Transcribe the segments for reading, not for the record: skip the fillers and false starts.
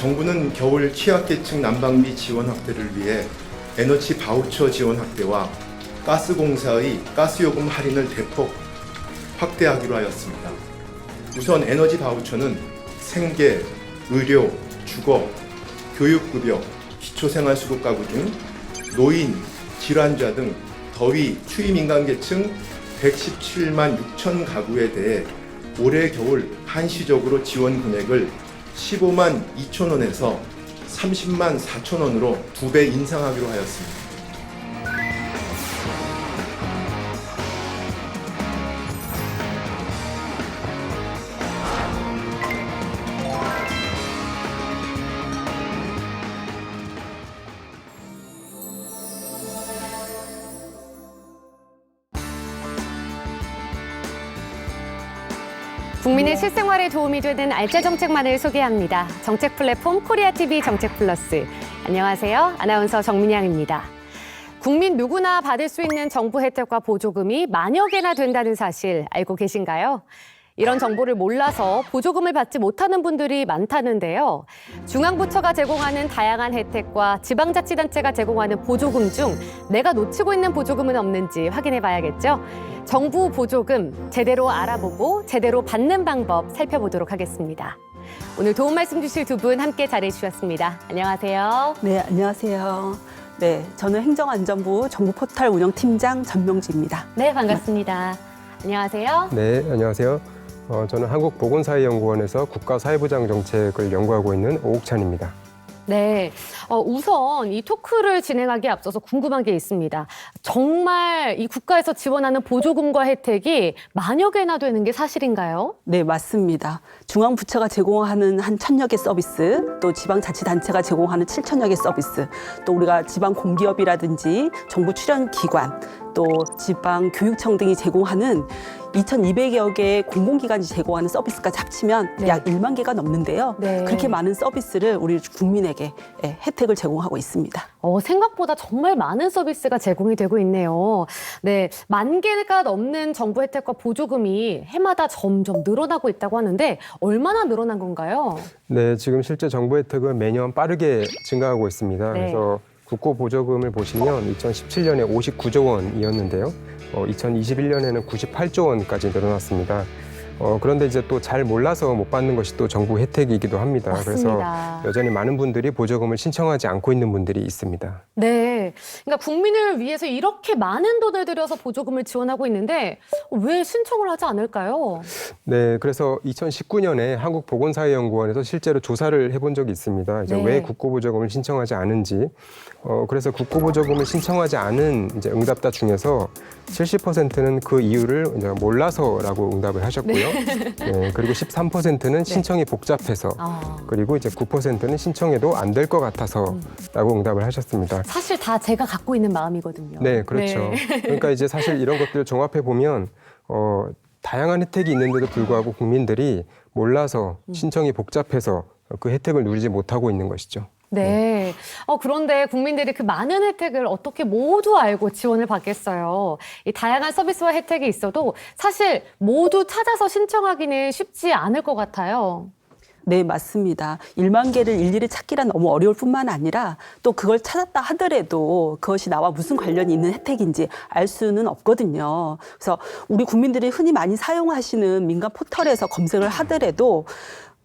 정부는 겨울 취약계층 난방비 지원 확대를 위해 에너지 바우처 지원 확대와 가스공사의 가스요금 할인을 대폭 확대하기로 하였습니다. 우선 에너지 바우처는 생계, 의료, 주거, 교육급여, 기초생활수급 가구 중 노인, 질환자 등 더위, 추위 민감 계층 117만 6천 가구에 대해 올해 겨울 한시적으로 지원 금액을 15만 2천 원에서 30만 4천 원으로 2배 인상하기로 하였습니다. 국민의 실생활에 도움이 되는 알짜 정책만을 소개합니다. 정책 플랫폼 코리아TV 정책플러스. 안녕하세요. 아나운서 정민양입니다. 국민 누구나 받을 수 있는 정부 혜택과 보조금이 만여 개나 된다는 사실 알고 계신가요? 이런 정보를 몰라서 보조금을 받지 못하는 분들이 많다는데요. 중앙부처가 제공하는 다양한 혜택과 지방자치단체가 제공하는 보조금 중 내가 놓치고 있는 보조금은 없는지 확인해 봐야겠죠. 정부 보조금 제대로 알아보고 제대로 받는 방법 살펴보도록 하겠습니다. 오늘 도움 말씀 주실 두 분 함께 자리해 주셨습니다. 안녕하세요. 네, 안녕하세요. 네, 저는 행정안전부 정부포털 운영팀장 전명지입니다. 네, 반갑습니다. 안녕하세요. 네, 안녕하세요. 저는 한국보건사회연구원에서 국가사회보장 정책을 연구하고 있는 오옥찬입니다. 네, 우선 이 토크를 진행하기에 앞서서 궁금한 게 있습니다. 정말 이 국가에서 지원하는 보조금과 혜택이 만여 개나 되는 게 사실인가요? 네, 맞습니다. 중앙부처가 제공하는 한 1,000여 개 서비스, 또 지방자치단체가 제공하는 7,000여 개 서비스, 또 우리가 지방공기업이라든지 정부 출연기관, 또 지방교육청 등이 제공하는 2,200여 개의 공공기관이 제공하는 서비스까지 합치면 네. 약 1만 개가 넘는데요. 네. 그렇게 많은 서비스를 우리 국민에게 혜택을 제공하고 있습니다. 생각보다 정말 많은 서비스가 제공이 되고 있네요. 네, 10,000개가 넘는 정부 혜택과 보조금이 해마다 점점 늘어나고 있다고 하는데 얼마나 늘어난 건가요? 네, 지금 실제 정부 혜택은 매년 빠르게 증가하고 있습니다. 네. 그래서 국고 보조금을 보시면 2017년에 59조 원이었는데요. 2021년에는 98조 원까지 늘어났습니다. 그런데 이제 또 잘 몰라서 못 받는 것이 또 정부 혜택이기도 합니다. 맞습니다. 그래서 여전히 많은 분들이 보조금을 신청하지 않고 있는 분들이 있습니다. 네, 그러니까 국민을 위해서 이렇게 많은 돈을 들여서 보조금을 지원하고 있는데 왜 신청을 하지 않을까요? 네, 그래서 2019년에 한국보건사회연구원에서 실제로 조사를 해본 적이 있습니다. 이제 네. 왜 국고보조금을 신청하지 않은지. 그래서 국고보조금을 신청하지 않은 이제 응답자 중에서 70%는 그 이유를 이제 몰라서라고 응답을 하셨고요. 네, 그리고 13%는 신청이 복잡해서, 그리고 이제 9%는 신청해도 안 될 것 같아서라고 응답을 하셨습니다. 사실 다 제가 갖고 있는 마음이거든요. 네, 그렇죠. 네. 그러니까 이제 사실 이런 것들을 종합해 보면 다양한 혜택이 있는데도 불구하고 국민들이 몰라서 신청이 복잡해서 그 혜택을 누리지 못하고 있는 것이죠. 네. 그런데 국민들이 그 많은 혜택을 어떻게 모두 알고 지원을 받겠어요. 이 다양한 서비스와 혜택이 있어도 사실 모두 찾아서 신청하기는 쉽지 않을 것 같아요. 네, 맞습니다. 1만 개를 일일이 찾기란 너무 어려울 뿐만 아니라 또 그걸 찾았다 하더라도 그것이 나와 무슨 관련이 있는 혜택인지 알 수는 없거든요. 그래서 우리 국민들이 흔히 많이 사용하시는 민간 포털에서 검색을 하더라도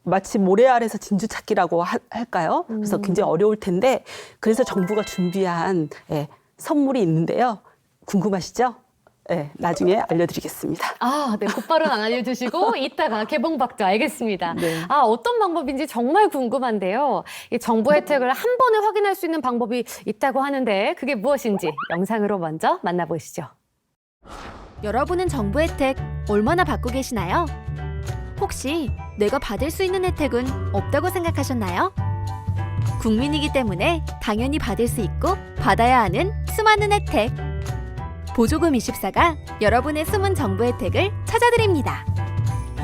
마치 모래 아래서 진주 찾기라고 할까요? 그래서 굉장히 어려울 텐데 그래서 정부가 준비한 선물이 있는데요. 궁금하시죠? 네, 나중에 알려드리겠습니다. 네, 곧바로는 안 알려주시고 이따가 개봉박도 알겠습니다. 네. 어떤 방법인지 정말 궁금한데요. 이 정부 혜택을 한 번에 확인할 수 있는 방법이 있다고 하는데 그게 무엇인지 영상으로 먼저 만나보시죠. 여러분은 정부 혜택 얼마나 받고 계시나요? 혹시 내가 받을 수 있는 혜택은 없다고 생각하셨나요? 국민이기 때문에 당연히 받을 수 있고 받아야 하는 수많은 혜택. 보조금 24가 여러분의 숨은 정부 혜택을 찾아드립니다.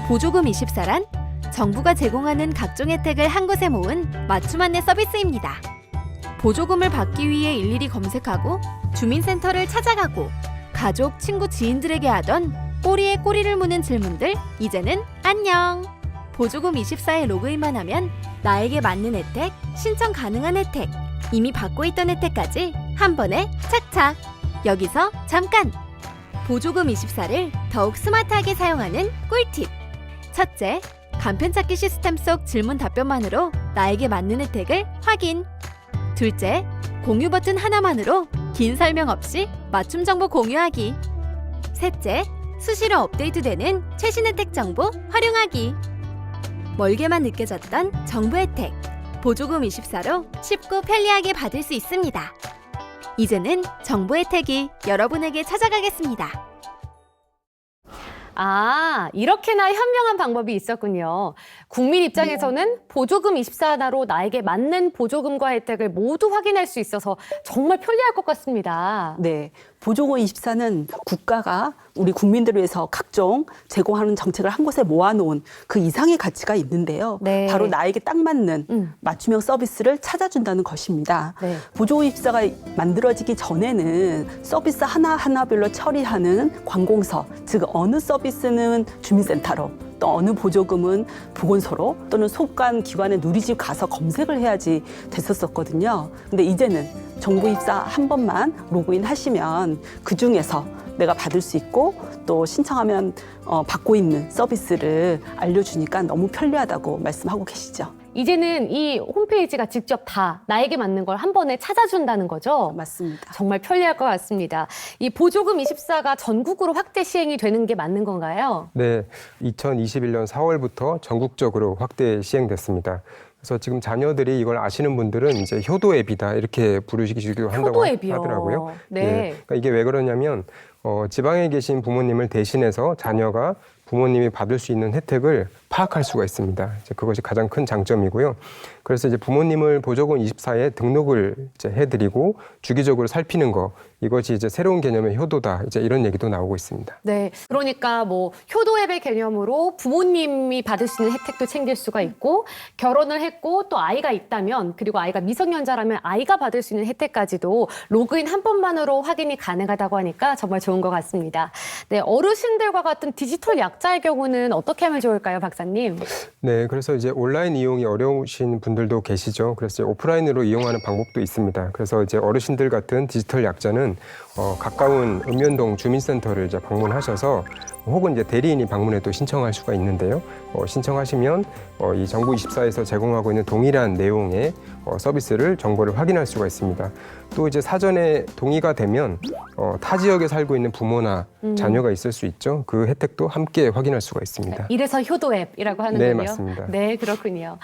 보조금 24란 정부가 제공하는 각종 혜택을 한 곳에 모은 맞춤 안내 서비스입니다. 보조금을 받기 위해 일일이 검색하고 주민센터를 찾아가고 가족, 친구, 지인들에게 하던 꼬리에 꼬리를 무는 질문들 이제는 안녕! 보조금 24에 로그인만 하면 나에게 맞는 혜택, 신청 가능한 혜택, 이미 받고 있던 혜택까지 한 번에 착착! 여기서 잠깐! 보조금 24를 더욱 스마트하게 사용하는 꿀팁! 첫째, 간편찾기 시스템 속 질문 답변만으로 나에게 맞는 혜택을 확인! 둘째, 공유 버튼 하나만으로 긴 설명 없이 맞춤 정보 공유하기! 셋째, 수시로 업데이트되는 최신 혜택 정보 활용하기! 멀게만 느껴졌던 정부 혜택, 보조금 24로 쉽고 편리하게 받을 수 있습니다. 이제는 정부 혜택이 여러분에게 찾아가겠습니다. 아, 이렇게나 현명한 방법이 있었군요. 국민 입장에서는 보조금 24 하나로 나에게 맞는 보조금과 혜택을 모두 확인할 수 있어서 정말 편리할 것 같습니다. 네. 보조금 24는 국가가 우리 국민들을 위해서 각종 제공하는 정책을 한 곳에 모아놓은 그 이상의 가치가 있는데요. 네. 바로 나에게 딱 맞는 맞춤형 서비스를 찾아준다는 것입니다. 네. 보조금 24가 만들어지기 전에는 서비스 하나하나별로 처리하는 관공서, 즉 어느 서비스는 주민센터로 또 어느 보조금은 보건소로 또는 소관 기관의 누리집 가서 검색을 해야지 됐었거든요. 근데 이제는 정부 입사 한 번만 로그인 하시면 그중에서 내가 받을 수 있고 또 신청하면 받고 있는 서비스를 알려주니까 너무 편리하다고 말씀하고 계시죠. 이제는 이 홈페이지가 직접 다 나에게 맞는 걸 한 번에 찾아준다는 거죠? 맞습니다. 정말 편리할 것 같습니다. 이 보조금 24가 전국으로 확대 시행이 되는 게 맞는 건가요? 네, 2021년 4월부터 전국적으로 확대 시행됐습니다. 그래서 지금 자녀들이 이걸 아시는 분들은 이제 효도 앱이다 이렇게 부르시기도 한다고 효도 앱이요. 하더라고요. 네. 예, 그러니까 이게 왜 그러냐면 지방에 계신 부모님을 대신해서 자녀가 부모님이 받을 수 있는 혜택을 파악할 수가 있습니다. 이제 그것이 가장 큰 장점이고요. 그래서 이제 부모님을 보조금 24에 등록을 이제 해드리고 주기적으로 살피는 거, 이것이 이제 새로운 개념의 효도다. 이제 이런 얘기도 나오고 있습니다. 네. 그러니까 뭐 효도 앱의 개념으로 부모님이 받을 수 있는 혜택도 챙길 수가 있고, 결혼을 했고 또 아이가 있다면, 그리고 아이가 미성년자라면 아이가 받을 수 있는 혜택까지도 로그인 한 번만으로 확인이 가능하다고 하니까 정말 좋은 것 같습니다. 네, 어르신들과 같은 디지털 약자의 경우는 어떻게 하면 좋을까요, 박사님? 네, 그래서 이제 온라인 이용이 어려우신 분들도 계시죠. 그래서 이제 오프라인으로 이용하는 방법도 있습니다. 그래서 이제 어르신들 같은 디지털 약자는 가까운 읍면동 주민센터를 이제 방문하셔서 혹은 이제 대리인이 방문해도 신청할 수가 있는데요. 신청하시면 이 정부24에서 제공하고 있는 동일한 내용의 서비스를 정보를 확인할 수가 있습니다. 또 이제 사전에 동의가 되면 타 지역에 살고 있는 부모나 자녀가 있을 수 있죠. 그 혜택도 함께 확인할 수가 있습니다. 이래서 효도 앱이라고 하는군요. 네, 맞습니다. 네, 그렇군요.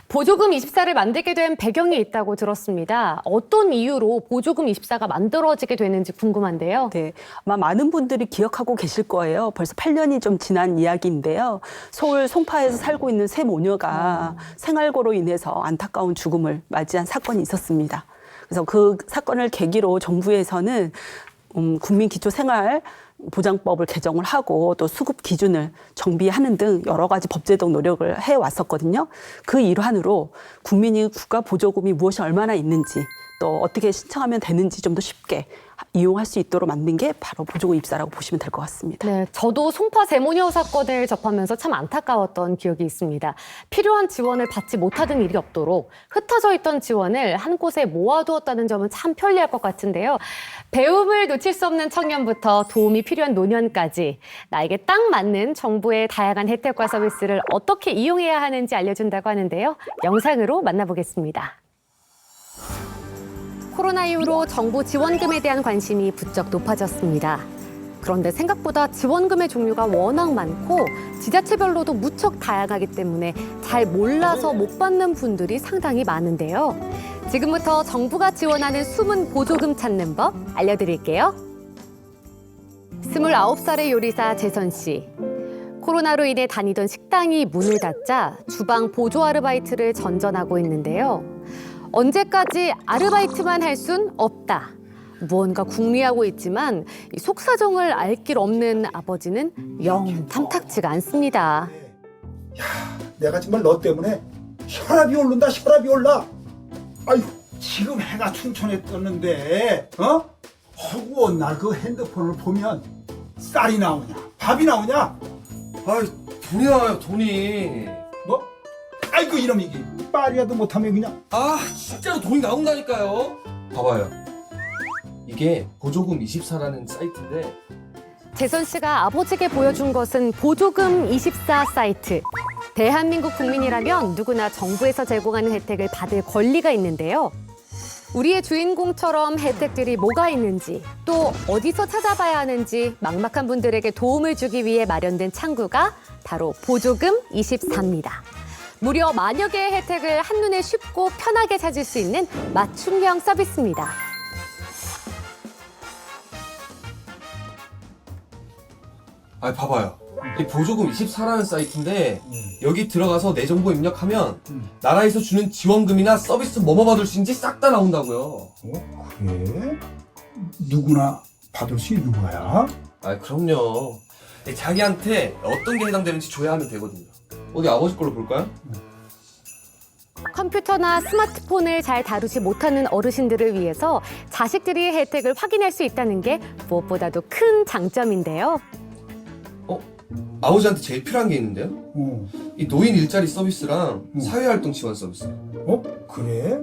보조금 24를 만들게 된 배경이 있다고 들었습니다. 어떤 이유로 보조금 24가 만들어지게 되는지 궁금한데요. 네, 아마 많은 분들이 기억하고 계실 거예요. 벌써 8년이 좀 지난 이야기인데요. 서울 송파에서 살고 있는 세 모녀가 생활고로 인해서 안타까운 죽음을 맞이한 사건이 있었습니다. 그래서 그 사건을 계기로 정부에서는 국민기초생활보장법을 개정을 하고 또 수급 기준을 정비하는 등 여러 가지 법제적 노력을 해왔었거든요. 그 일환으로 국민이 국가 보조금이 무엇이 얼마나 있는지 또 어떻게 신청하면 되는지 좀 더 쉽게 이용할 수 있도록 만든 게 바로 보조금 24라고 보시면 될 것 같습니다. 네, 저도 송파 세모녀 사건을 접하면서 참 안타까웠던 기억이 있습니다. 필요한 지원을 받지 못하던 일이 없도록 흩어져 있던 지원을 한 곳에 모아두었다는 점은 참 편리할 것 같은데요. 배움을 놓칠 수 없는 청년부터 도움이 필요한 노년까지 나에게 딱 맞는 정부의 다양한 혜택과 서비스를 어떻게 이용해야 하는지 알려준다고 하는데요. 영상으로 만나보겠습니다. 코로나 이후로 정부 지원금에 대한 관심이 부쩍 높아졌습니다. 그런데 생각보다 지원금의 종류가 워낙 많고 지자체별로도 무척 다양하기 때문에 잘 몰라서 못 받는 분들이 상당히 많은데요. 지금부터 정부가 지원하는 숨은 보조금 찾는 법 알려드릴게요. 29살의 요리사 재선 씨. 코로나로 인해 다니던 식당이 문을 닫자 주방 보조 아르바이트를 전전하고 있는데요. 언제까지 아르바이트만 할 순 없다. 무언가 궁리하고 있지만 이 속사정을 알 길 없는 아버지는 영 탐탁지가 않습니다. 내가 정말 너 때문에 혈압이 오른다, 혈압이 올라. 아유, 지금 해가 춘천에 떴는데, 허구한 날 그 핸드폰을 보면 쌀이 나오냐, 밥이 나오냐? 아이, 돈이 나와요, 돈이. 뭐? 아이고 이놈 이게 빨이라도 못하면 그냥. 아, 진짜로 돈이 나온다니까요. 봐봐요. 이게 보조금 24라는 사이트인데 재선 씨가 아버지에게 보여준 것은 보조금 24 사이트. 대한민국 국민이라면 누구나 정부에서 제공하는 혜택을 받을 권리가 있는데요. 우리의 주인공처럼 혜택들이 뭐가 있는지, 또 어디서 찾아봐야 하는지 막막한 분들에게 도움을 주기 위해 마련된 창구가 바로 보조금 24입니다. 무려 만여 개의 혜택을 한눈에 쉽고 편하게 찾을 수 있는 맞춤형 서비스입니다. 아, 봐봐요. 이 보조금 24라는 사이트인데 여기 들어가서 내 정보 입력하면 나라에서 주는 지원금이나 서비스 뭐뭐 받을 수 있는지 싹 다 나온다고요. 그래? 누구나 받을 수 있는 거야? 아, 그럼요. 자기한테 어떤 게 해당되는지 조회하면 되거든요. 어디 아버지 걸로 볼까요? 컴퓨터나 스마트폰을 잘 다루지 못하는 어르신들을 위해서 자식들이 혜택을 확인할 수 있다는 게 무엇보다도 큰 장점인데요. 아버지한테 제일 필요한 게 있는데요. 이 노인 일자리 서비스랑 사회활동 지원 서비스. 그래?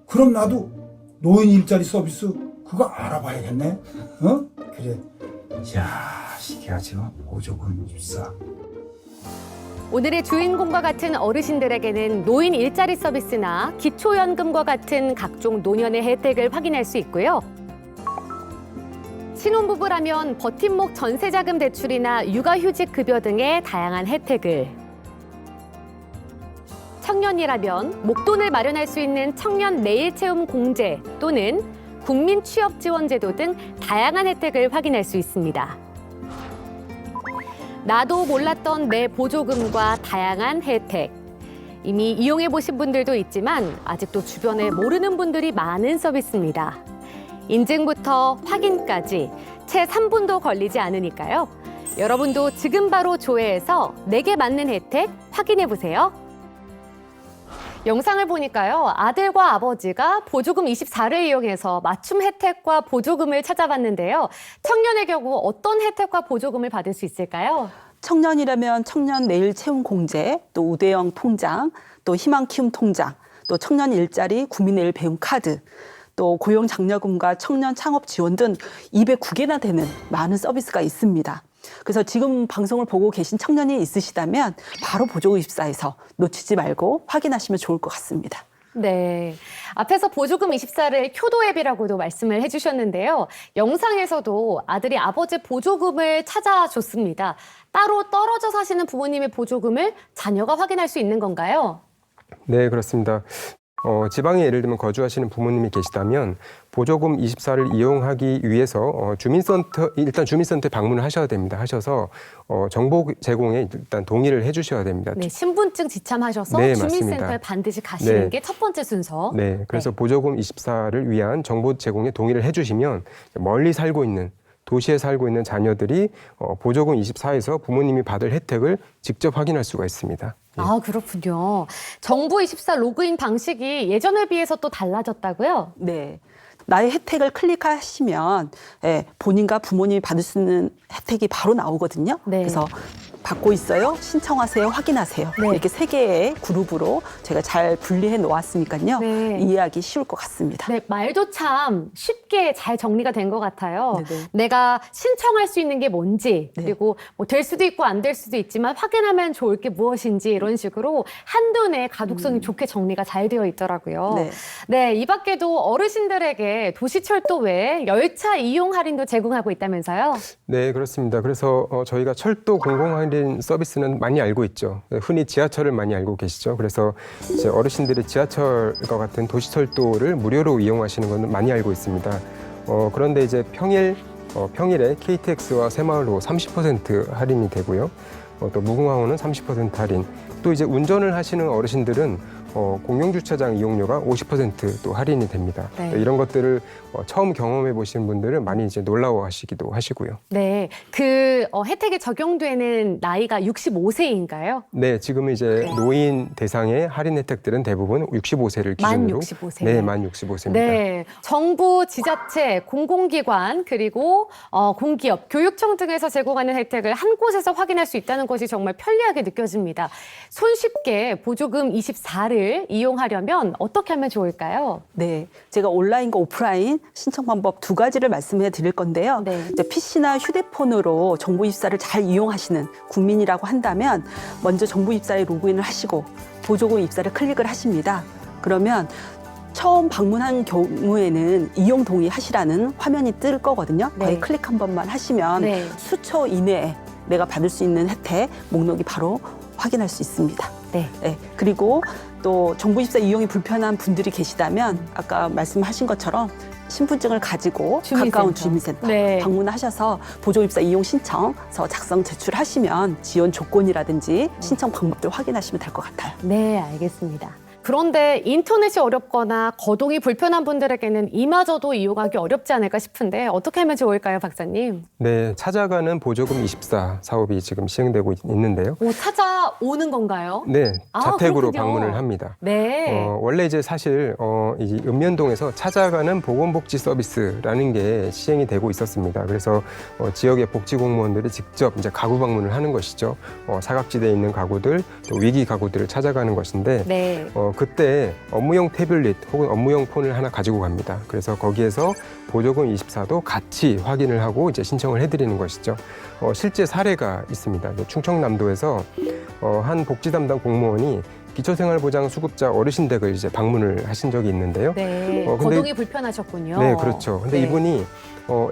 그럼 나도 노인 일자리 서비스 그거 알아봐야겠네. 그래. 야, 이게 아주 보조금 24. 오늘의 주인공과 같은 어르신들에게는 노인 일자리 서비스나 기초연금과 같은 각종 노년의 혜택을 확인할 수 있고요. 신혼부부라면 버팀목 전세자금 대출이나 육아휴직 급여 등의 다양한 혜택을, 청년이라면 목돈을 마련할 수 있는 청년 매일체험 공제 또는 국민 취업지원제도 등 다양한 혜택을 확인할 수 있습니다. 나도 몰랐던 내 보조금과 다양한 혜택. 이미 이용해 보신 분들도 있지만 아직도 주변에 모르는 분들이 많은 서비스입니다. 인증부터 확인까지 채 3분도 걸리지 않으니까요. 여러분도 지금 바로 조회해서 내게 맞는 혜택 확인해 보세요. 영상을 보니까요, 아들과 아버지가 보조금 24를 이용해서 맞춤 혜택과 보조금을 찾아봤는데요. 청년의 경우 어떤 혜택과 보조금을 받을 수 있을까요? 청년이라면 청년 내일 채움 공제, 또 우대형 통장, 또 희망 키움 통장, 또 청년 일자리 국민 내일 배움 카드, 또 고용 장려금과 청년 창업 지원 등 209개나 되는 많은 서비스가 있습니다. 그래서 지금 방송을 보고 계신 청년이 있으시다면 바로 보조금 24에서 놓치지 말고 확인하시면 좋을 것 같습니다. 네. 앞에서 보조금 24를 효도 앱이라고도 말씀을 해주셨는데요. 영상에서도 아들이 아버지 보조금을 찾아줬습니다. 따로 떨어져 사시는 부모님의 보조금을 자녀가 확인할 수 있는 건가요? 네, 그렇습니다. 지방에 예를 들면 거주하시는 부모님이 계시다면 보조금 24를 이용하기 위해서 일단 주민센터에 방문을 하셔야 됩니다. 하셔서 정보 제공에 일단 동의를 해주셔야 됩니다. 네, 신분증 지참하셔서 네, 주민센터에 맞습니다. 반드시 가시는 네. 게 첫 번째 순서. 네, 그래서 보조금 24를 위한 정보 제공에 동의를 해주시면 멀리 살고 있는 도시에 살고 있는 자녀들이 보조금 24에서 부모님이 받을 혜택을 직접 확인할 수가 있습니다. 아, 그렇군요. 정부 24 로그인 방식이 예전에 비해서 또 달라졌다고요? 네. 나의 혜택을 클릭하시면 본인과 부모님이 받을 수 있는 혜택이 바로 나오거든요. 네. 그래서 받고 있어요, 신청하세요, 확인하세요. 네. 이렇게 3개의 그룹으로 제가 잘 분리해 놓았으니까요. 네. 이해하기 쉬울 것 같습니다. 네, 말도 참 쉽게 잘 정리가 된 것 같아요. 네네. 내가 신청할 수 있는 게 뭔지, 네. 그리고 뭐 될 수도 있고 안 될 수도 있지만 확인하면 좋을 게 무엇인지 이런 식으로 한눈에 가독성이 좋게 정리가 잘 되어 있더라고요. 네. 네, 이 밖에도 어르신들에게 도시철도 외에 열차 이용 할인도 제공하고 있다면서요? 네, 그렇습니다. 그래서 저희가 철도 공공할인 서비스는 많이 알고 있죠. 흔히 지하철을 많이 알고 계시죠. 그래서 이제 어르신들이 지하철과 같은 도시철도를 무료로 이용하시는 건 많이 알고 있습니다. 그런데 이제 평일에 KTX와 새마을호 30% 할인이 되고요. 또 무궁화호는 30% 할인. 또 이제 운전을 하시는 어르신들은 공용주차장 이용료가 50%또 할인이 됩니다. 네. 이런 것들을 처음 경험해 보시는 분들은 많이 이제 놀라워하시기도 하시고요. 네, 그 혜택이 적용되는 나이가 65세인가요? 네, 지금 이제 노인 대상의 할인 혜택들은 대부분 65세를 만 기준으로 65세. 네, 만 65세입니다. 네, 정부, 지자체, 공공기관 그리고 공기업, 교육청 등에서 제공하는 혜택을 한 곳에서 확인할 수 있다는 것이 정말 편리하게 느껴집니다. 손쉽게 보조금 24를 이용하려면 어떻게 하면 좋을까요? 네, 제가 온라인과 오프라인 신청 방법 두 가지를 말씀해 드릴 건데요. 네. 이제 PC나 휴대폰으로 정부 입사를 잘 이용하시는 국민이라고 한다면 먼저 정부 입사에 로그인을 하시고 보조금 입사를 클릭을 하십니다. 그러면 처음 방문한 경우에는 이용 동의하시라는 화면이 뜰 거거든요. 네. 거기 클릭 한 번만 하시면 네. 수초 이내에 내가 받을 수 있는 혜택 목록이 바로 확인할 수 있습니다. 네. 네, 그리고 또 정부 입사 이용이 불편한 분들이 계시다면 아까 말씀하신 것처럼 신분증을 가지고 주민센터. 가까운 주민센터 네. 방문하셔서 보조 입사 이용 신청서 작성 제출하시면 지원 조건이라든지 신청 방법들 확인하시면 될 것 같아요. 네, 알겠습니다. 그런데 인터넷이 어렵거나 거동이 불편한 분들에게는 이마저도 이용하기 어렵지 않을까 싶은데 어떻게 하면 좋을까요, 박사님? 네, 찾아가는 보조금 24 사업이 지금 시행되고 있는데요. 찾아오는 건가요? 네, 아, 자택으로 그렇군요. 방문을 합니다. 네. 원래 이제 사실 이 읍면동에서 찾아가는 보건복지 서비스라는 게 시행이 되고 있었습니다. 그래서 지역의 복지 공무원들이 직접 이제 가구 방문을 하는 것이죠. 사각지대에 있는 가구들, 또 위기 가구들을 찾아가는 것인데 네. 그때 업무용 태블릿 혹은 업무용 폰을 하나 가지고 갑니다. 그래서 거기에서 보조금 24도 같이 확인을 하고 이제 신청을 해드리는 것이죠. 실제 사례가 있습니다. 충청남도에서 한 복지 담당 공무원이 기초생활보장 수급자 어르신 댁을 이제 방문을 하신 적이 있는데요. 네. 근데- 거동이 불편하셨군요. 네, 그렇죠. 근데 네. 이분이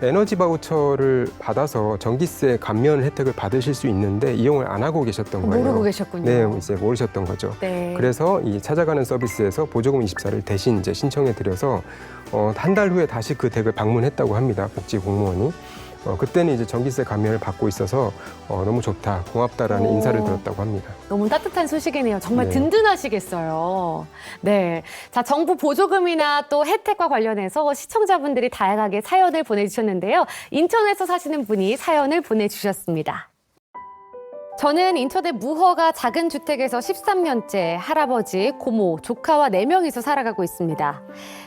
에너지 바우처를 받아서 전기세 감면 혜택을 받으실 수 있는데 이용을 안 하고 계셨던 거예요. 모르고 계셨군요. 네, 이제 모르셨던 거죠. 네. 그래서 이 찾아가는 서비스에서 보조금 24를 대신 이제 신청해 드려서 한 달 후에 다시 그 댁을 방문했다고 합니다. 복지 공무원이. 그때는 이제 전기세 감면을 받고 있어서 너무 좋다, 고맙다라는 오. 인사를 들었다고 합니다. 너무 따뜻한 소식이네요. 정말 네. 든든하시겠어요. 네. 자, 정부 보조금이나 또 혜택과 관련해서 시청자분들이 다양하게 사연을 보내주셨는데요. 인천에서 사시는 분이 사연을 보내주셨습니다. 저는 인천의 무허가 작은 주택에서 13년째 할아버지, 고모, 조카와 4명이서 살아가고 있습니다.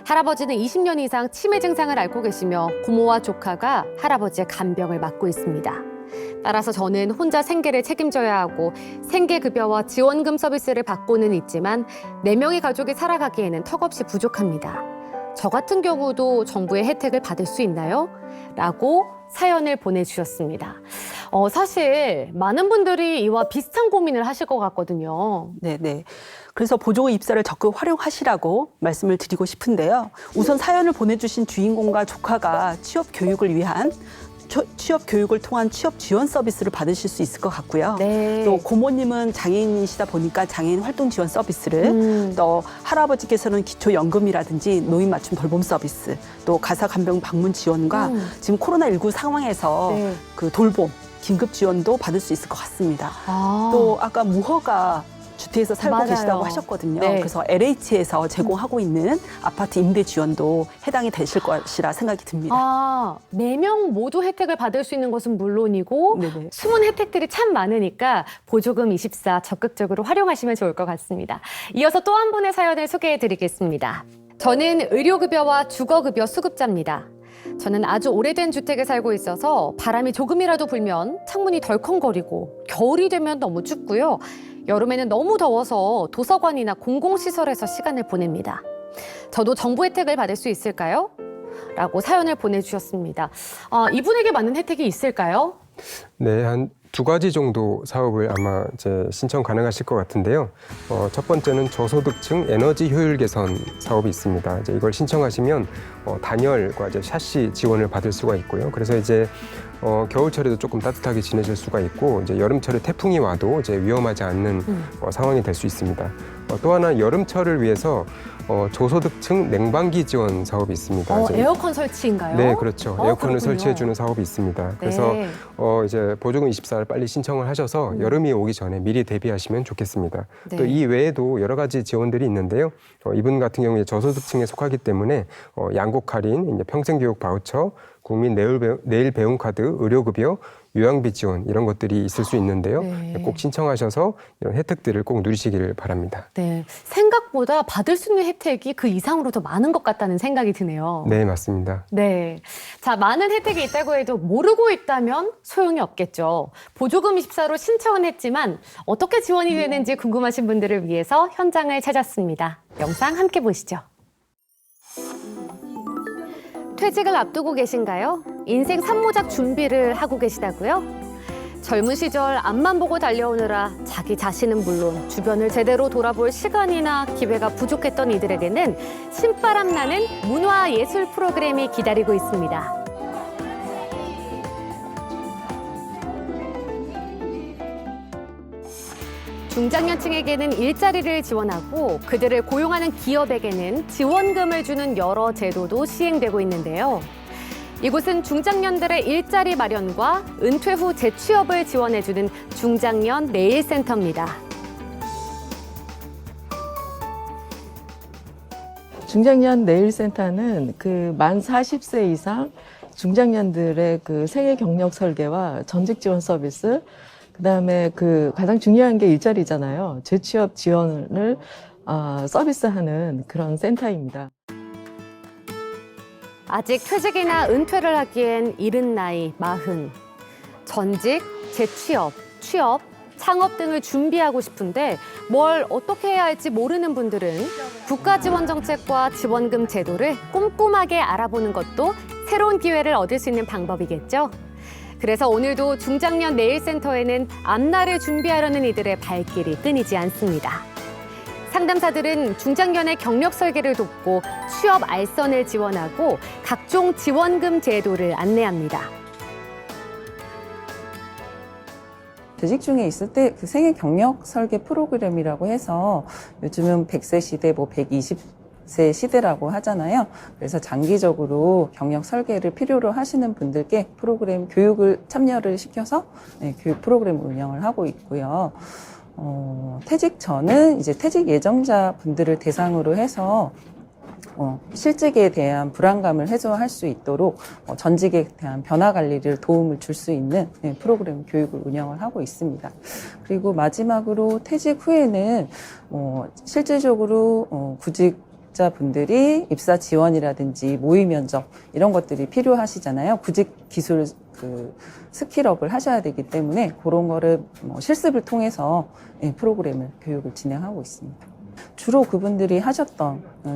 할아버지는 20년 이상 치매 증상을 앓고 계시며 고모와 조카가 할아버지의 간병을 맡고 있습니다. 따라서 저는 혼자 생계를 책임져야 하고 생계급여와 지원금 서비스를 받고는 있지만 4명의 가족이 살아가기에는 턱없이 부족합니다. 저 같은 경우도 정부의 혜택을 받을 수 있나요? 라고 사연을 보내주셨습니다. 사실 많은 분들이 이와 비슷한 고민을 하실 것 같거든요. 네. 그래서 보조금 입사를 적극 활용하시라고 말씀을 드리고 싶은데요. 우선 사연을 보내주신 주인공과 조카가 취업 교육을 위한 취업 교육을 통한 취업 지원 서비스를 받으실 수 있을 것 같고요. 네. 또 고모님은 장애인이시다 보니까 장애인 활동 지원 서비스를 또 할아버지께서는 기초연금이라든지 노인 맞춤 돌봄 서비스 또 가사 간병 방문 지원과 지금 코로나19 상황에서 네. 그 돌봄 긴급 지원도 받을 수 있을 것 같습니다. 아. 또 아까 무허가 주택에서 살고 맞아요. 계시다고 하셨거든요. 네. 그래서 LH에서 제공하고 있는 아파트 임대 지원도 해당이 되실 것이라 생각이 듭니다. 4명 모두 혜택을 받을 수 있는 것은 물론이고 네네. 숨은 혜택들이 참 많으니까 보조금 24 적극적으로 활용하시면 좋을 것 같습니다. 이어서 또 한 분의 사연을 소개해드리겠습니다. 저는 의료급여와 주거급여 수급자입니다. 저는 아주 오래된 주택에 살고 있어서 바람이 조금이라도 불면 창문이 덜컹거리고 겨울이 되면 너무 춥고요. 여름에는 너무 더워서 도서관이나 공공시설에서 시간을 보냅니다. 저도 정부 혜택을 받을 수 있을까요? 라고 사연을 보내주셨습니다. 이분에게 맞는 혜택이 있을까요? 네, 한 2가지 정도 사업을 아마 이제 신청 가능하실 것 같은데요. 첫 번째는 저소득층 에너지 효율 개선 사업이 있습니다. 이제 이걸 신청하시면 단열과 이제 샤시 지원을 받을 수가 있고요. 그래서 이제 겨울철에도 조금 따뜻하게 지내실 수가 있고 이제 여름철에 태풍이 와도 이제 위험하지 않는 상황이 될 수 있습니다. 또 하나 여름철을 위해서 저소득층 냉방기 지원 사업이 있습니다. 이제 에어컨 설치인가요? 네, 그렇죠. 에어컨을 그렇군요. 설치해주는 사업이 있습니다. 그래서 네. 이제 보조금 24를 빨리 신청을 하셔서 여름이 오기 전에 미리 대비하시면 좋겠습니다. 네. 또 이 외에도 여러 가지 지원들이 있는데요. 이분 같은 경우에 저소득층에 속하기 때문에 양곡 할인, 이제 평생교육 바우처, 국민 내일 배움 카드, 의료급여, 요양비 지원 이런 것들이 있을 수 있는데요. 네. 꼭 신청하셔서 이런 혜택들을 꼭 누리시기를 바랍니다. 네, 생각보다 받을 수 있는 혜택이 그 이상으로 더 많은 것 같다는 생각이 드네요. 네, 맞습니다. 네. 자, 많은 혜택이 있다고 해도 모르고 있다면 소용이 없겠죠. 보조금 24로 신청은 했지만 어떻게 지원이 되는지 궁금하신 분들을 위해서 현장을 찾았습니다. 영상 함께 보시죠. 퇴직을 앞두고 계신가요? 인생 산모작 준비를 하고 계시다고요? 젊은 시절 앞만 보고 달려오느라 자기 자신은 물론 주변을 제대로 돌아볼 시간이나 기회가 부족했던 이들에게는 신바람 나는 문화예술 프로그램이 기다리고 있습니다. 중장년층에게는 일자리를 지원하고 그들을 고용하는 기업에게는 지원금을 주는 여러 제도도 시행되고 있는데요. 이곳은 중장년들의 일자리 마련과 은퇴 후 재취업을 지원해주는 중장년 내일센터입니다. 중장년 내일센터는 그 만 40세 이상 중장년들의 그 생애 경력 설계와 전직 지원 서비스, 그다음에 그 가장 중요한 게 일자리잖아요. 재취업 지원을 서비스하는 그런 센터입니다. 아직 퇴직이나 은퇴를 하기엔 이른 나이 40. 전직, 재취업, 취업, 창업 등을 준비하고 싶은데 뭘 어떻게 해야 할지 모르는 분들은 국가 지원 정책과 지원금 제도를 꼼꼼하게 알아보는 것도 새로운 기회를 얻을 수 있는 방법이겠죠. 그래서 오늘도 중장년 내일센터에는 앞날을 준비하려는 이들의 발길이 끊이지 않습니다. 상담사들은 중장년의 경력 설계를 돕고 취업 알선을 지원하고 각종 지원금 제도를 안내합니다. 재직 중에 있을 때 그 생애 경력 설계 프로그램이라고 해서 요즘은 100세 시대, 120세 시대라고 하잖아요. 그래서 장기적으로 경력 설계를 필요로 하시는 분들께 프로그램 교육을 참여를 시켜서 교육 프로그램 운영을 하고 있고요. 퇴직 전은 이제 퇴직 예정자 분들을 대상으로 해서 실직에 대한 불안감을 해소할 수 있도록 전직에 대한 변화 관리를 도움을 줄 수 있는 프로그램 교육을 운영을 하고 있습니다. 그리고 마지막으로 퇴직 후에는 실질적으로 구직자 분들이 입사 지원이라든지 모의 면접 이런 것들이 필요하시잖아요. 구직 기술 스킬업을 하셔야 되기 때문에 그런 거를 실습을 통해서 프로그램을 교육을 진행하고 있습니다. 주로 그분들이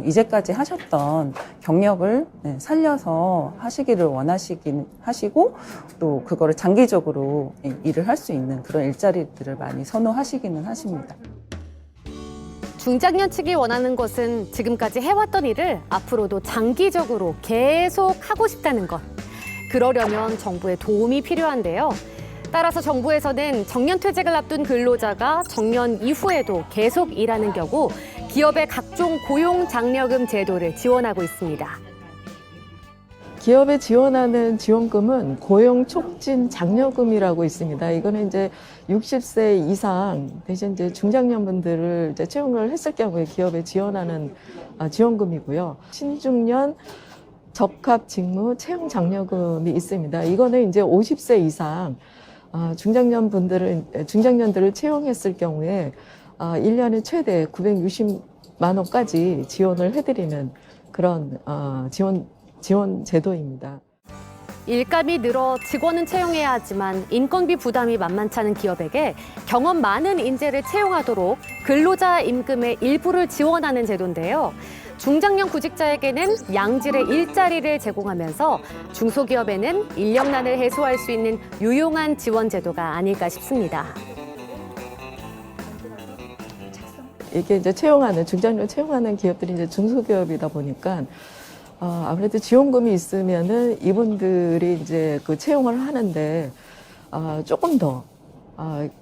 이제까지 하셨던 경력을 살려서 하시기를 원하시긴 하시고 또 그거를 장기적으로 일을 할 수 있는 그런 일자리들을 많이 선호하시기는 하십니다. 중장년 측이 원하는 것은 지금까지 해왔던 일을 앞으로도 장기적으로 계속 하고 싶다는 것. 그러려면 정부의 도움이 필요한데요. 따라서 정부에서는 정년 퇴직을 앞둔 근로자가 정년 이후에도 계속 일하는 경우 기업의 각종 고용 장려금 제도를 지원하고 있습니다. 기업에 지원하는 지원금은 고용 촉진 장려금이라고 있습니다. 이거는 이제 60세 이상 대신 이제 중장년 분들을 이제 채용을 했을 경우에 기업에 지원하는 지원금이고요. 신중년 적합 직무 채용 장려금이 있습니다. 이거는 이제 50세 이상 중장년들을 채용했을 경우에 1년에 최대 960만 원까지 지원을 해드리는 그런 지원 제도입니다. 일감이 늘어 직원은 채용해야 하지만 인건비 부담이 만만치 않은 기업에게 경험 많은 인재를 채용하도록 근로자 임금의 일부를 지원하는 제도인데요. 중장년 구직자에게는 양질의 일자리를 제공하면서 중소기업에는 인력난을 해소할 수 있는 유용한 지원 제도가 아닐까 싶습니다. 이게 이제 중장년 채용하는 기업들이 이제 중소기업이다 보니까 아무래도 지원금이 있으면은 이분들이 이제 그 채용을 하는데 조금 더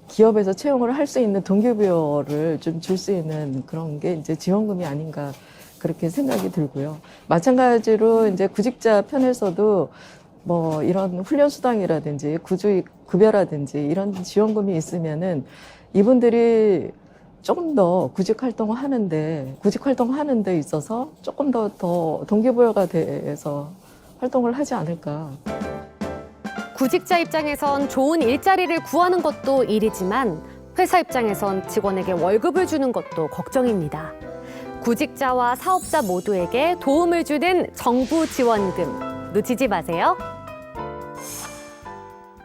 기업에서 채용을 할 수 있는 동기부여를 좀 줄 수 있는 그런 게 이제 지원금이 아닌가 그렇게 생각이 들고요. 마찬가지로 이제 구직자 편에서도 뭐 이런 훈련 수당이라든지 구직 급여라든지 이런 지원금이 있으면은 이분들이 조금 더 구직 활동하는 데 있어서 조금 더 동기부여가 돼서 활동을 하지 않을까. 구직자 입장에선 좋은 일자리를 구하는 것도 일이지만 회사 입장에선 직원에게 월급을 주는 것도 걱정입니다. 구직자와 사업자 모두에게 도움을 주는 정부 지원금 놓치지 마세요.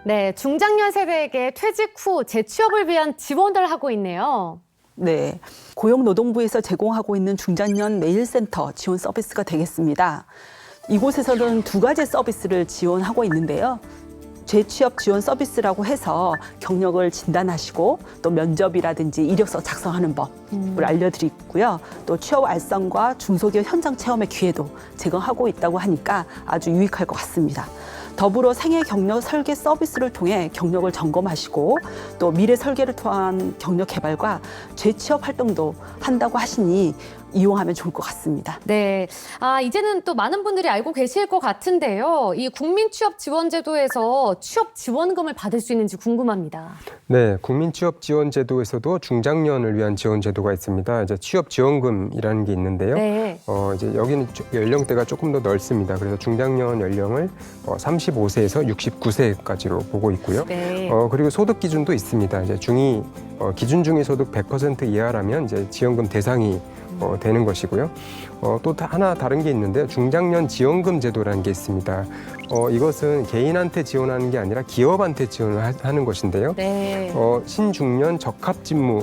네, 중장년 세대에게 퇴직 후 재취업을 위한 지원을 하고 있네요. 네, 고용노동부에서 제공하고 있는 중장년 메일센터 지원 서비스가 되겠습니다. 이곳에서는 두 가지 서비스를 지원하고 있는데요. 재취업 지원 서비스라고 해서 경력을 진단하시고 또 면접이라든지 이력서 작성하는 법을 알려드리고요. 또 취업 알선과 중소기업 현장 체험의 기회도 제공하고 있다고 하니까 아주 유익할 것 같습니다. 더불어 생애 경력 설계 서비스를 통해 경력을 점검하시고 또 미래 설계를 통한 경력 개발과 재취업 활동도 한다고 하시니 이용하면 좋을 것 같습니다. 네, 이제는 또 많은 분들이 알고 계실 것 같은데요. 이 국민취업지원제도에서 취업 지원금을 받을 수 있는지 궁금합니다. 네, 국민취업지원제도에서도 중장년을 위한 지원제도가 있습니다. 이제 취업지원금이라는 게 있는데요. 네. 이제 여기는 연령대가 조금 더 넓습니다. 그래서 중장년 연령을 35세에서 69세까지로 보고 있고요. 네. 그리고 소득 기준도 있습니다. 이제 기준 중위 소득 100% 이하라면 이제 지원금 대상이 되는 것이고요. 또 하나 다른 게 있는데요. 중장년 지원금 제도라는 게 있습니다. 이것은 개인한테 지원하는 게 아니라 기업한테 지원을 하는 것인데요. 네. 신중년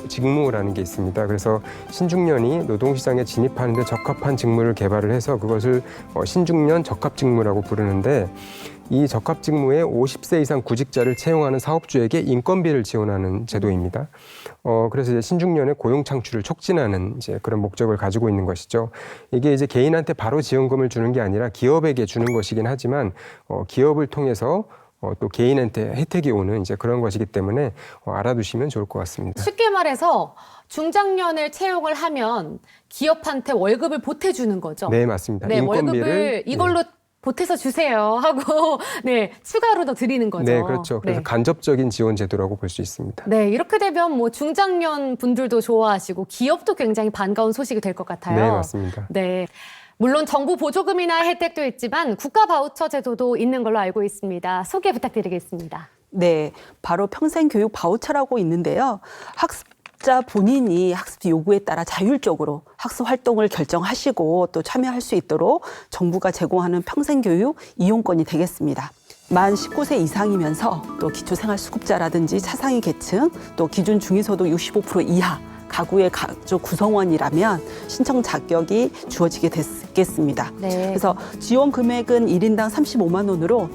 직무라는 게 있습니다. 그래서 신중년이 노동시장에 진입하는데 적합한 직무를 개발을 해서 그것을 신중년 적합직무라고 부르는데 이 적합직무에 50세 이상 구직자를 채용하는 사업주에게 인건비를 지원하는 제도입니다. 그래서 이제 신중년의 고용 창출을 촉진하는 이제 그런 목적을 가지고 있는 것이죠. 이게 이제 개인한테 바로 지원금을 주는 게 아니라 기업에게 주는 것이긴 하지만 기업을 통해서 또 개인한테 혜택이 오는 이제 그런 것이기 때문에 알아두시면 좋을 것 같습니다. 쉽게 말해서 중장년을 채용을 하면 기업한테 월급을 보태주는 거죠. 네, 맞습니다. 네, 인건비를 월급을 이걸로 보태서 주세요 하고 네, 추가로 더 드리는 거죠. 네, 그렇죠. 그래서 네. 간접적인 지원 제도라고 볼 수 있습니다. 네, 이렇게 되면 뭐 중장년 분들도 좋아하시고 기업도 굉장히 반가운 소식이 될 것 같아요. 네, 맞습니다. 네. 물론 정부 보조금이나 혜택도 있지만 국가 바우처 제도도 있는 걸로 알고 있습니다. 소개 부탁드리겠습니다. 네, 바로 평생교육 바우처라고 있는데요. 학습자 본인이 학습 요구에 따라 자율적으로 학습 활동을 결정하시고 또 참여할 수 있도록 정부가 제공하는 평생교육 이용권이 되겠습니다. 만 19세 이상이면서 또 기초생활수급자라든지 차상위 계층, 또 기준 중위소득 65% 이하 가구의 가족 구성원이라면 신청 자격이 주어지게 됐겠습니다. 네. 그래서 지원 금액은 1인당 35만 원으로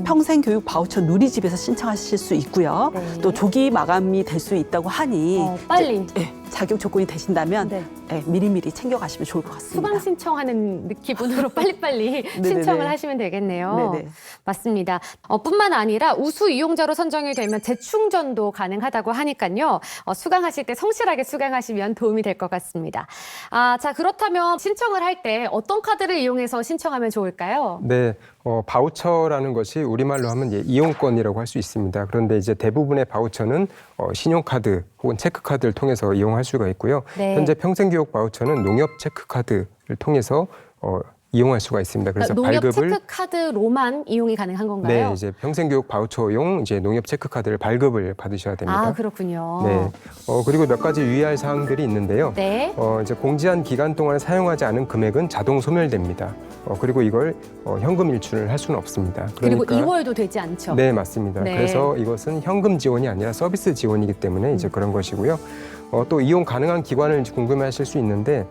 평생교육 바우처 누리집에서 신청하실 수 있고요. 네. 또 조기 마감이 될 수 있다고 하니 빨리. 이제, 자격 조건이 되신다면 네. 미리미리 챙겨가시면 좋을 것 같습니다. 수강 신청하는 기분으로 빨리빨리 네네네. 신청을 하시면 되겠네요. 네네. 맞습니다. 뿐만 아니라 우수 이용자로 선정이 되면 재충전도 가능하다고 하니까요. 수강하실 때 성실하게 수강하시면 도움이 될 것 같습니다. 자, 그렇다면 신청을 할 때 어떤 카드를 이용해서 신청하면 좋을까요? 네, 바우처라는 것이 우리말로 하면 이용권이라고 할 수 있습니다. 그런데 이제 대부분의 바우처는 신용카드 혹은 체크카드를 통해서 이용할 수가 있고요. 네. 현재 평생교육 바우처는 농협 체크카드를 통해서 이용할 수가 있습니다. 그래서 농협 발급을 체크카드로만 이용이 가능한 건가요? 네, 이제 평생교육 바우처용 이제 농협 체크카드를 발급을 받으셔야 됩니다. 그렇군요. 네, 그리고 몇 가지 유의할 사항들이 있는데요. 네. 이제 공지한 기간 동안 사용하지 않은 금액은 자동 소멸됩니다. 그리고 이걸 현금 일출을 할 수는 없습니다. 그리고 이월도 되지 않죠? 네, 맞습니다. 네. 그래서 이것은 현금 지원이 아니라 서비스 지원이기 때문에 이제 그런 것이고요. 또 이용 가능한 기관을 궁금해하실 수 있는데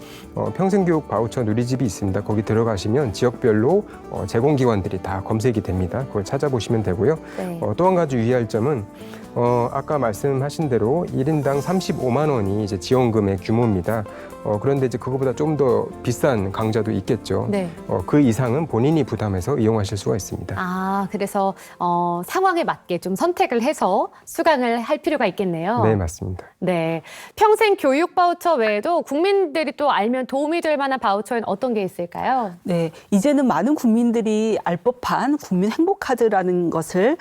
평생교육 바우처 누리집이 있습니다. 거기 들어가시면 지역별로 제공기관들이 다 검색이 됩니다. 그걸 찾아보시면 되고요. 네. 또 한 가지 유의할 점은 아까 말씀하신 대로 1인당 35만 원이 이제 지원금의 규모입니다. 그런데 이제 그거보다 좀 더 비싼 강좌도 있겠죠. 네. 그 이상은 본인이 부담해서 이용하실 수가 있습니다. 아, 그래서 상황에 맞게 좀 선택을 해서 수강을 할 필요가 있겠네요. 네, 맞습니다. 네. 평생 교육 바우처 외에도 국민들이 또 알면 도움이 될 만한 바우처에는 어떤 게 있을까요? 네, 이제는 많은 국민들이 알 법한 국민 행복카드라는 것을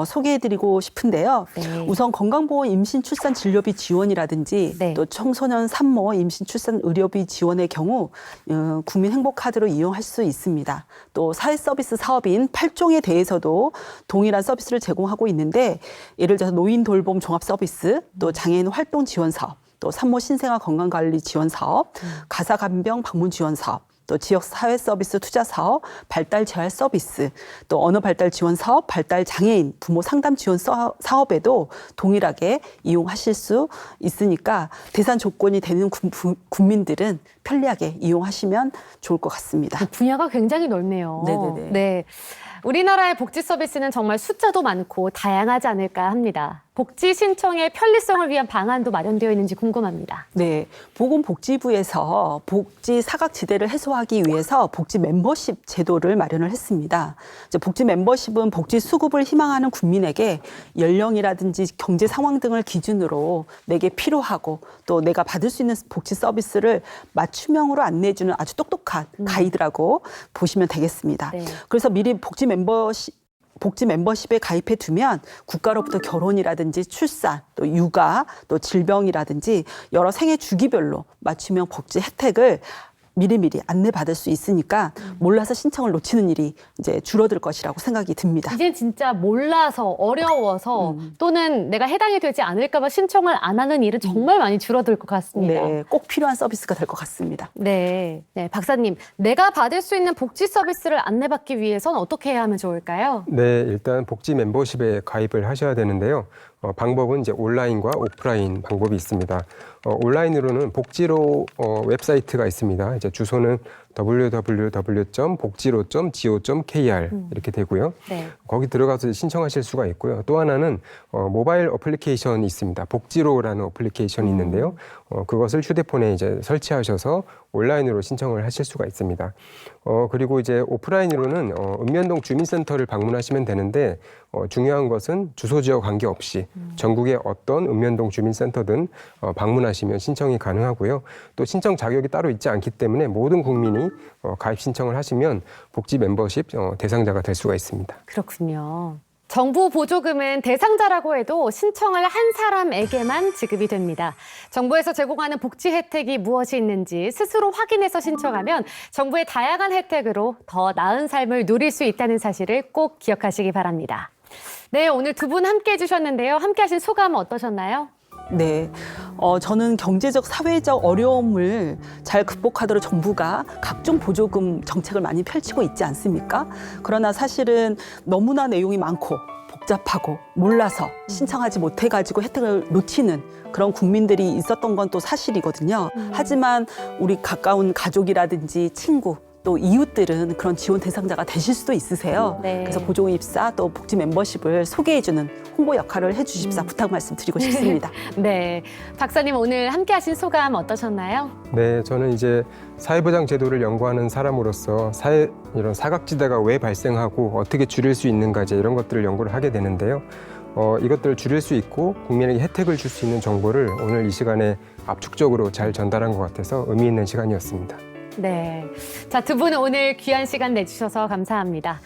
소개해드리고 싶은데요. 네. 우선 건강보험 임신 출산 진료비 지원이라든지 네. 또 청소년 산모 임신 출산 의료비 지원의 경우 국민 행복카드로 이용할 수 있습니다. 또 사회서비스 사업인 8종에 대해서도 동일한 서비스를 제공하고 있는데 예를 들어서 노인 돌봄 종합 서비스, 또 장애인 활동 지원 사업, 또 산모 신생아 건강관리 지원 사업, 가사간병 방문 지원 사업, 또 지역 사회 서비스 투자 사업, 발달 재활 서비스, 또 언어 발달 지원 사업, 발달 장애인 부모 상담 지원 사업에도 동일하게 이용하실 수 있으니까 대상 조건이 되는 국민들은 편리하게 이용하시면 좋을 것 같습니다. 분야가 굉장히 넓네요. 네네네. 네. 우리나라의 복지 서비스는 정말 숫자도 많고 다양하지 않을까 합니다. 복지 신청의 편리성을 위한 방안도 마련되어 있는지 궁금합니다. 네, 보건복지부에서 복지 사각지대를 해소하기 위해서 복지 멤버십 제도를 마련을 했습니다. 이제 복지 멤버십은 복지 수급을 희망하는 국민에게 연령이라든지 경제 상황 등을 기준으로 내게 필요하고 또 내가 받을 수 있는 복지 서비스를 맞춤형으로 안내해주는 아주 똑똑한 가이드라고 보시면 되겠습니다. 네. 그래서 미리 복지 멤버십에 가입해 두면 국가로부터 결혼이라든지 출산, 또 육아, 또 질병이라든지 여러 생애 주기별로 맞춤형 복지 혜택을 미리미리 안내받을 수 있으니까 몰라서 신청을 놓치는 일이 이제 줄어들 것이라고 생각이 듭니다. 이제 진짜 몰라서 어려워서 또는 내가 해당이 되지 않을까 봐 신청을 안 하는 일은 정말 많이 줄어들 것 같습니다. 네, 꼭 필요한 서비스가 될 것 같습니다. 네. 네, 박사님, 내가 받을 수 있는 복지 서비스를 안내받기 위해서는 어떻게 해야 하면 좋을까요? 네, 일단 복지 멤버십에 가입을 하셔야 되는데요. 방법은 이제 온라인과 오프라인 방법이 있습니다. 온라인으로는 복지로 웹사이트가 있습니다. 이제 주소는 www.복지로.go.kr 이렇게 되고요. 네. 거기 들어가서 신청하실 수가 있고요. 또 하나는 모바일 어플리케이션이 있습니다. 복지로라는 어플리케이션이 있는데요. 그것을 휴대폰에 이제 설치하셔서 온라인으로 신청을 하실 수가 있습니다. 그리고 이제 오프라인으로는 읍면동 주민센터를 방문하시면 되는데 중요한 것은 주소 지역 관계없이 전국의 어떤 읍면동 주민센터든 방문하시면 신청이 가능하고요. 또 신청 자격이 따로 있지 않기 때문에 모든 국민이 가입 신청을 하시면 복지 멤버십 대상자가 될 수가 있습니다. 그렇군요. 정부 보조금은 대상자라고 해도 신청을 한 사람에게만 지급이 됩니다. 정부에서 제공하는 복지 혜택이 무엇이 있는지 스스로 확인해서 신청하면 정부의 다양한 혜택으로 더 나은 삶을 누릴 수 있다는 사실을 꼭 기억하시기 바랍니다. 네, 오늘 두 분 함께 해주셨는데요. 함께 하신 소감은 어떠셨나요? 네, 저는 경제적, 사회적 어려움을 잘 극복하도록 정부가 각종 보조금 정책을 많이 펼치고 있지 않습니까? 그러나 사실은 너무나 내용이 많고 복잡하고 몰라서 신청하지 못해가지고 혜택을 놓치는 그런 국민들이 있었던 건 또 사실이거든요. 하지만 우리 가까운 가족이라든지 친구, 또 이웃들은 그런 지원 대상자가 되실 수도 있으세요. 네. 그래서 보조금 입사 또 복지 멤버십을 소개해주는 홍보 역할을 해주십사 부탁 말씀드리고 싶습니다. 네, 박사님 오늘 함께 하신 소감 어떠셨나요? 네, 저는 이제 사회보장 제도를 연구하는 사람으로서 이런 사각지대가 왜 발생하고 어떻게 줄일 수 있는가 이제 이런 것들을 연구를 하게 되는데요. 이것들을 줄일 수 있고 국민에게 혜택을 줄 수 있는 정보를 오늘 이 시간에 압축적으로 잘 전달한 것 같아서 의미 있는 시간이었습니다. 네. 자, 두 분 오늘 귀한 시간 내주셔서 감사합니다.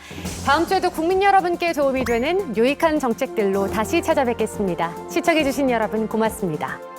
다음 주에도 국민 여러분께 도움이 되는 유익한 정책들로 다시 찾아뵙겠습니다. 시청해주신 여러분 고맙습니다.